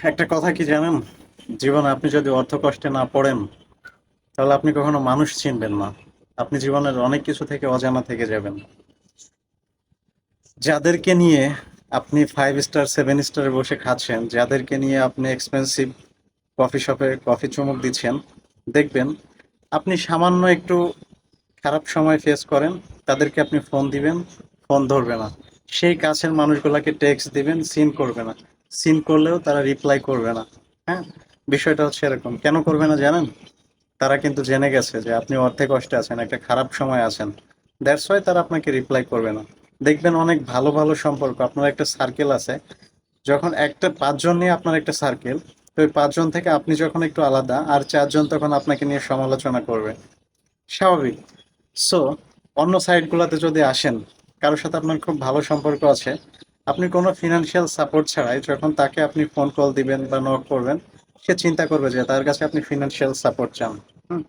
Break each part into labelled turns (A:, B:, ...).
A: একটা কথা কি জানেন, জীবনে আপনি যদি অর্থ কষ্টে না পড়েন তাহলে আপনি কখনো মানুষ চিনবেন না। আপনি জীবনের অনেক কিছু থেকে অজানা থেকে যাবেন। যাদেরকে নিয়ে আপনি 5 স্টার 7 স্টারে বসে খাচ্ছেন, যাদেরকে নিয়ে আপনি এক্সপেন্সিভ কফি শপে কফি চুমুক দিচ্ছেন, দেখবেন আপনি সামান্য একটু খারাপ সময় ফেস করেন, তাদেরকে আপনি ফোন দিবেন, ফোন ধরবে না। সেই কাছের মানুষগুলোকে টেক্সট দিবেন, সিন করবে না। সিন করলেও তারা রিপ্লাই করবে না। হ্যাঁ, বিষয়টা হচ্ছে এরকম। কেন করবে না জানেন? তারা কিন্তু জেনে গেছে যে আপনি অর্থে কষ্টে আছেন, একটা খারাপ সময় আছেন। দ্যাটস ওয়াই তারা আপনাকে রিপ্লাই করবে না। দেখবেন অনেক ভালো ভালো সম্পর্ক, আপনার একটা সার্কেল আছে, যখন একটা 5 জন নিয়ে আপনার একটা সার্কেল, তো ওই 5 জন থেকে আপনি যখন একটু আলাদা, আর 4 জন তখন আপনাকে নিয়ে সমালোচনা করবে। স্বাভাবিক। সো অন্য সাইটগুলোতে যদি আসেন, কারোর সাথে আপনার খুব ভালো সম্পর্ক আছে, আপনি কোনো ফিনান্সিয়াল সাপোর্ট ছাড়াই যখন তাকে আপনি ফোন কল দিবেন বা নক করবেন, সে চিন্তা করবে যে তার কাছে আপনি ফিনান্সিয়াল সাপোর্ট চান। হুম।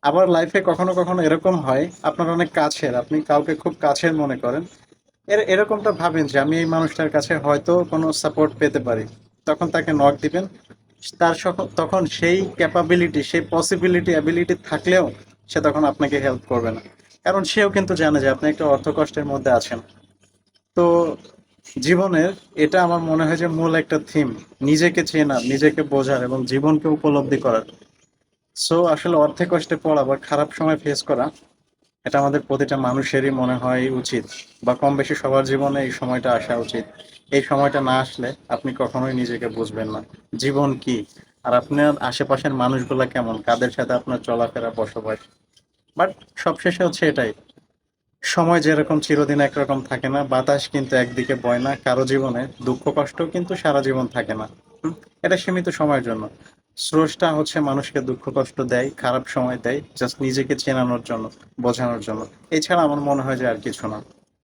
A: আবার লাইফে কখনো কখনো এরকম হয়, আপনার অনেক কাছের, আপনি কাউকে খুব কাছের মনে করেন, এরকমটা ভাবেন যে আমি এই মানুষটার কাছে হয়তো কোনো সাপোর্ট পেতে পারি, তখন তাকে নক দিবেন। তখন সেই ক্যাপাবিলিটি, সেই পসিবিলিটি অ্যাবিলিটি থাকলেও সে তখন আপনাকে হেল্প করবে না। কারণ সেও কিন্তু জানে যে আপনি একটা অর্থ কষ্টের মধ্যে আছেন। তো জীবনের এটা আমার মনে হয় যে মূল একটা থিম, নিজেকে চেনা, নিজেকে বোঝার এবং জীবনকে উপলব্ধি করার। সো আসলে অর্থে কষ্টে পড়া বা খারাপ সময় ফেস করা, এটা আমাদের প্রতিটা মানুষেরই মনে হয় উচিত, বা কম বেশি সবার জীবনে এই সময়টা আসা উচিত। এই সময়টা না আসলে আপনি কখনোই নিজেকে বুঝবেন না, জীবন কি, আর আপনার আশেপাশের মানুষগুলা কেমন, কাদের সাথে আপনার চলাফেরা বসবাস। বাট সবশেষে হচ্ছে এটাই, সময় যেরকম চিরদিন একরকম থাকে না, বাতাস কিন্তু একদিকে বয় না, কারো জীবনে দুঃখ কষ্ট কিন্তু সারা জীবন থাকে না। হুম, এটা সীমিত সময়ের জন্য। স্রষ্টা হচ্ছে মানুষকে দুঃখ কষ্ট দেয়, খারাপ সময় দেয়, জাস্ট নিজেকে চেনানোর জন্য, বোঝানোর জন্য। এছাড়া আমার মনে হয় যে আর কিছু না।